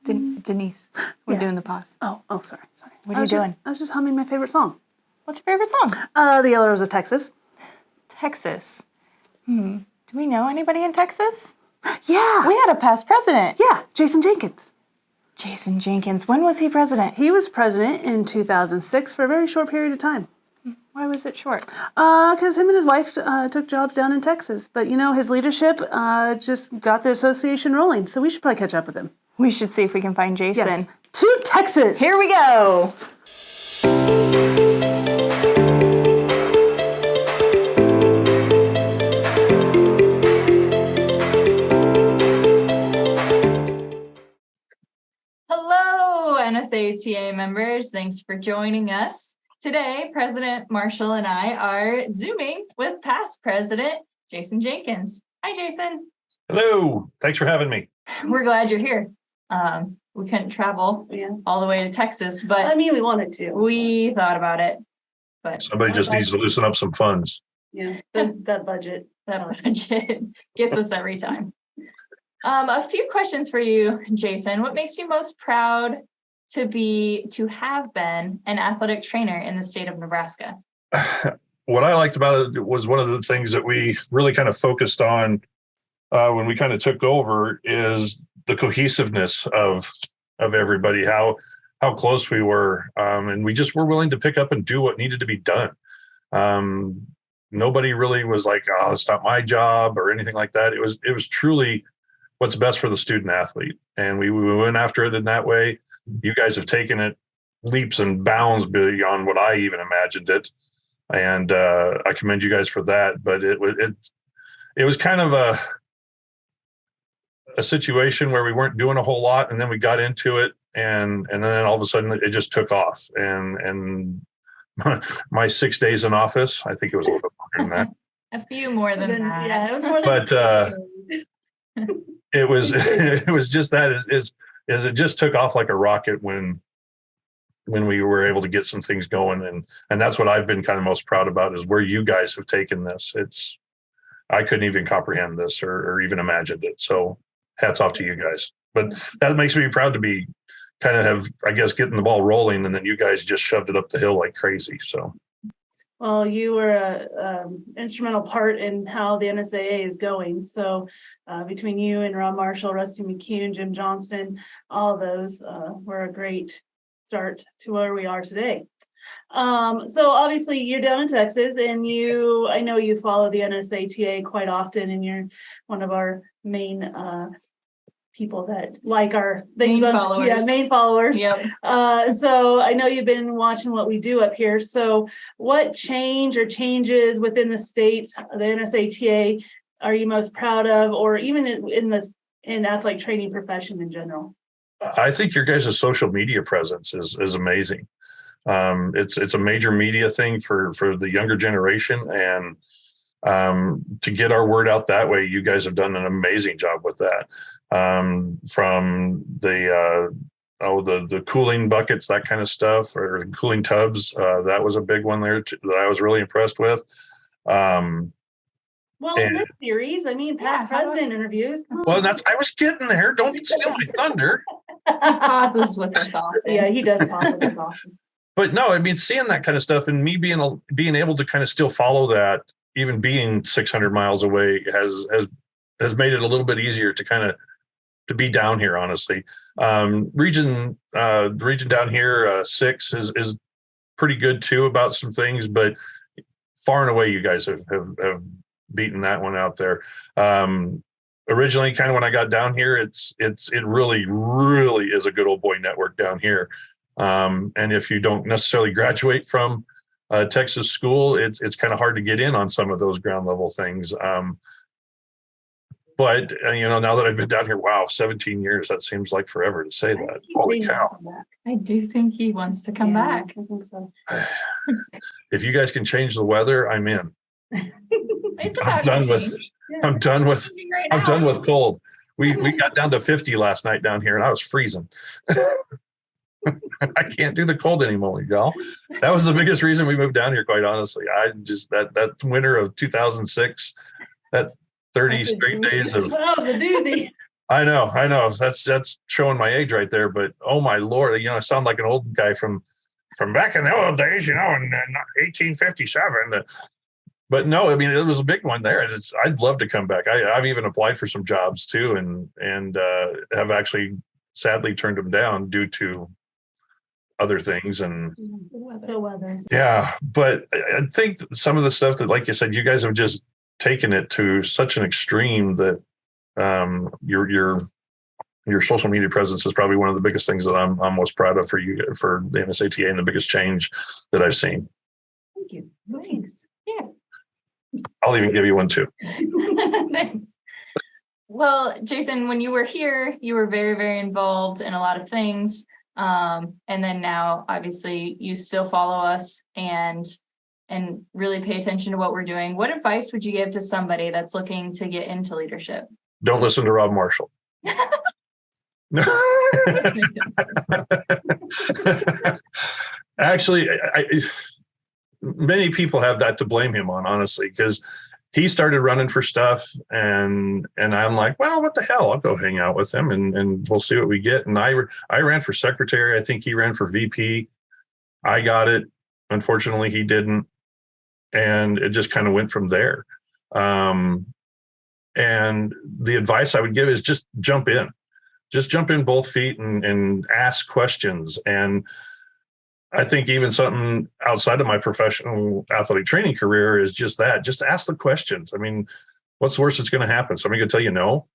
Denise, we're doing the pause. Oh, sorry. What are you doing? I was just humming my favorite song. What's your favorite song? The Yellow Rose of Texas. Texas. Do we know anybody in Texas? Yeah. We had a past president. Yeah, Jason Jenkins. Jason Jenkins. When was he president? He was president in 2006 for a very short period of time. Why was it short? Because him and his wife took jobs down in Texas. But, his leadership just got the association rolling. So we should probably catch up with him. We should see if we can find Jason. Yes. To Texas. Here we go. Hello, NSATA members. Thanks for joining us. Today, President Marshall and I are Zooming with past President Jason Jenkins. Hi, Jason. Hello. Thanks for having me. We're glad you're here. We couldn't travel all the way to Texas, but we wanted to. We thought about it. But somebody just needs to loosen up some funds. Yeah, that budget. That budget gets us every time. A few questions for you, Jason. What makes you most proud to have been an athletic trainer in the state of Nebraska? What I liked about it was one of the things that we really kind of focused on when we kind of took over is the cohesiveness of everybody, how close we were. And we just were willing to pick up and do what needed to be done. Nobody really was like, oh, it's not my job or anything like that. It was truly what's best for the student athlete. And we went after it in that way. You guys have taken it leaps and bounds beyond what I even imagined it. And I commend you guys for that. But it was kind of a situation where we weren't doing a whole lot, and then we got into it, and then all of a sudden it just took off. And my 6 days in office, I think it was a little bit longer than that. A few more than that. Yeah, it was more But it was just that is it just took off like a rocket when we were able to get some things going, and that's what I've been kind of most proud about is where you guys have taken this. I couldn't even comprehend this or even imagined it. So hats off to you guys. But that makes me proud to be kind of have, I guess, getting the ball rolling, and then you guys just shoved it up the hill like crazy. So. Well, you were an instrumental part in how the NSAA is going. So between you and Rob Marshall, Rusty McCune, Jim Johnston, all of those were a great start to where we are today. So obviously you're down in Texas, and I know you follow the NSATA quite often, and you're one of our main people that like our things. Main followers. Yep. So I know you've been watching what we do up here. So what changes within the state, the NSATA, are you most proud of, or even in athletic training profession in general? I think your guys' social media presence is amazing. It's a major media thing for the younger generation, and to get our word out that way, you guys have done an amazing job with that. From the cooling buckets, that kind of stuff, or cooling tubs, that was a big one there that I was really impressed with. Well, in this series, past president interviews. Well, I was getting there. Don't steal my thunder. He pauses with us often. Yeah, he does pause with us often. But no, seeing that kind of stuff and me being able to kind of still follow that, even being 600 miles away, has made it a little bit easier to be down here. Honestly, the region down here, 6 is pretty good too about some things, but far and away you guys have beaten that one out there. Originally, kind of when I got down here, it really, really is a good old boy network down here. And if you don't necessarily graduate from Texas school, it's kind of hard to get in on some of those ground level things. But now that I've been down here, wow, 17 years, that seems like forever to say that. Holy cow. I do think he wants to come back. I think so. If you guys can change the weather, I'm in. I'm done with cold. We got down to 50 last night down here, and I was freezing. I can't do the cold anymore, y'all. That was the biggest reason we moved down here, quite honestly. I just that winter of 2006, that 30 straight days of the doozy. I know. That's showing my age right there. But oh my Lord, I sound like an old guy from back in the old days, in 1857. But no, I mean, it was a big one there. I'd love to come back. I've even applied for some jobs too, and have actually sadly turned them down due to other things. And The weather. yeah, but I think some of the stuff that, like you said, you guys have just taken it to such an extreme that your social media presence is probably one of the biggest things that I'm most proud of for you, for the NSATA, and the biggest change that I've seen. Thank you. Thanks. Yeah. I'll even give you one too. Thanks. Well, Jason, when you were here, you were very, very involved in a lot of things. And then now, obviously, you still follow us and really pay attention to what we're doing. What advice would you give to somebody that's looking to get into leadership? Don't listen to Rob Marshall. Actually, many people have that to blame him on, honestly, because he started running for stuff, and I'm like, well, what the hell? I'll go hang out with him, and we'll see what we get. And I ran for secretary. I think he ran for VP. I got it. Unfortunately, he didn't, and it just kind of went from there. And the advice I would give is just jump in. Just jump in both feet and ask questions. And I think even something outside of my professional athletic training career is just that. Just ask the questions. I mean, what's the worst that's going to happen? Somebody going to tell you no?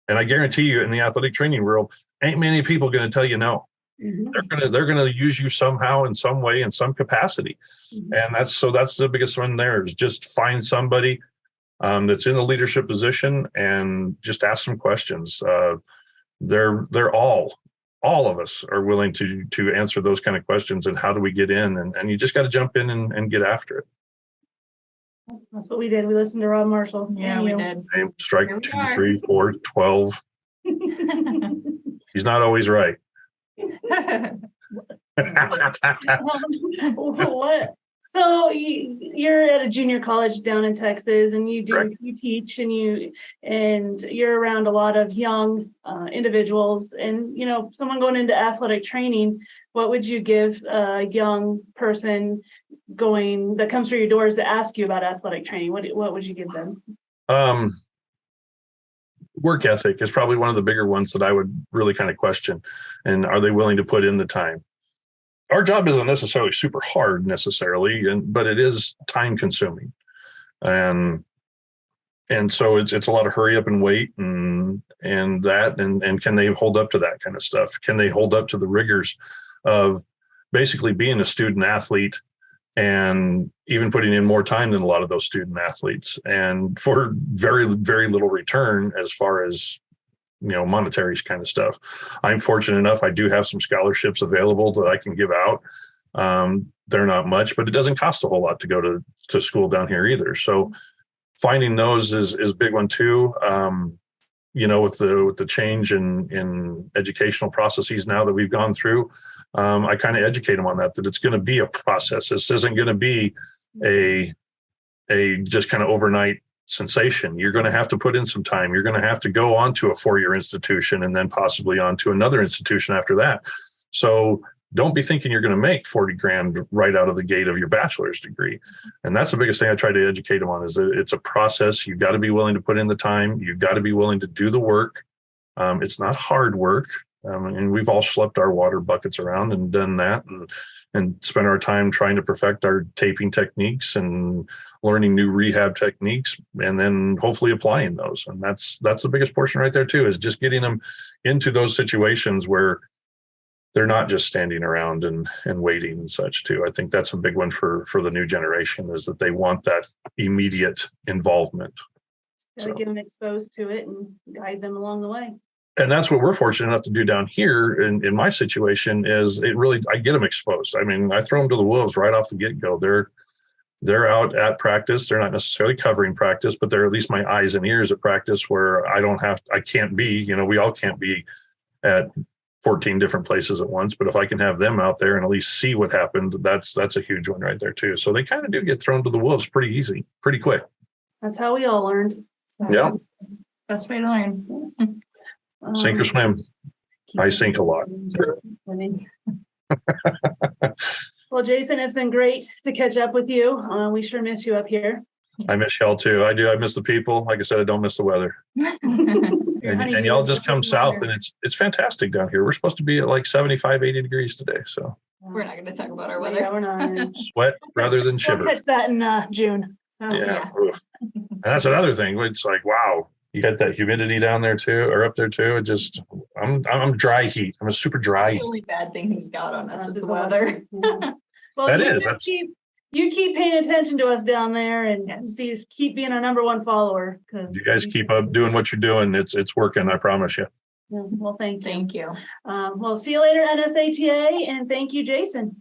And I guarantee you, in the athletic training world, ain't many people going to tell you no. Mm-hmm. They're going to use you somehow, in some way, in some capacity. Mm-hmm. And that's the biggest one there, is just find somebody that's in a leadership position and just ask some questions. They're all of us are willing to answer those kind of questions. And how do we get in? And you just got to jump in and get after it. That's what we did. We listened to Rob Marshall. Yeah, we did. Strike 2, 3, 4, 12. He's not always right. What? So you're at a junior college down in Texas, and you teach, and you're around a lot of young individuals, and someone going into athletic training. What would you give a young person that comes through your doors to ask you about athletic training? What would you give them? Work ethic is probably one of the bigger ones that I would really kind of question. And are they willing to put in the time? Our job isn't necessarily super hard but it is time consuming. And so it's a lot of hurry up and wait and can they hold up to that kind of stuff? Can they hold up to the rigors of basically being a student athlete and even putting in more time than a lot of those student athletes, and for very, very little return as far as monetary kind of stuff? I'm fortunate enough, I do have some scholarships available that I can give out. They're not much, but it doesn't cost a whole lot to go to school down here either. So finding those is a big one too. With the change in educational processes now that we've gone through, I kind of educate them on that it's going to be a process. This isn't going to be a just kind of overnight sensation. You're going to have to put in some time. You're going to have to go on to a 4-year institution and then possibly on to another institution after that. So don't be thinking you're going to make 40 grand right out of the gate of your bachelor's degree. And that's the biggest thing I try to educate them on, is that it's a process. You've got to be willing to put in the time. You've got to be willing to do the work. It's not hard work. And we've all schlepped our water buckets around and done that and spent our time trying to perfect our taping techniques and learning new rehab techniques, and then hopefully applying those. And that's the biggest portion right there too, is just getting them into those situations where they're not just standing around and waiting and such too. I think that's a big one for the new generation, is that they want that immediate involvement. Gotta get them exposed to it and guide them along the way. And that's what we're fortunate enough to do down here in my situation, is I get them exposed. I mean, I throw them to the wolves right off the get-go. They're out at practice. They're not necessarily covering practice, but they're at least my eyes and ears at practice, where I can't be, we all can't be at 14 different places at once. But if I can have them out there and at least see what happened, that's a huge one right there too. So they kind of do get thrown to the wolves pretty easy, pretty quick. That's how we all learned. Yeah. Best way to learn. Sink or swim. I sink a lot. Well, Jason, it's been great to catch up with you. We sure miss you up here. I miss y'all too. I do. I miss the people. Like I said, I don't miss the weather. And y'all just come south and it's fantastic down here. We're supposed to be at like 75, 80 degrees today. So We're not going to talk about our Yeah, weather. we're not. sweat rather than We'll shiver. catch that in June. So, Yeah. Oof. And that's another thing. It's like, wow, you got that humidity down there too, or up there too. It just, I'm dry heat. I'm a super dry The heat. only bad thing he's got on us is That's the weather. Yeah. Well, That you is, just that's- keep paying attention to us down there and keep being our number one follower. You guys keep up doing what you're doing. It's working. I promise you. Yeah, well, thank you. Thank you. Well, see you later, NSATA, and thank you, Jason.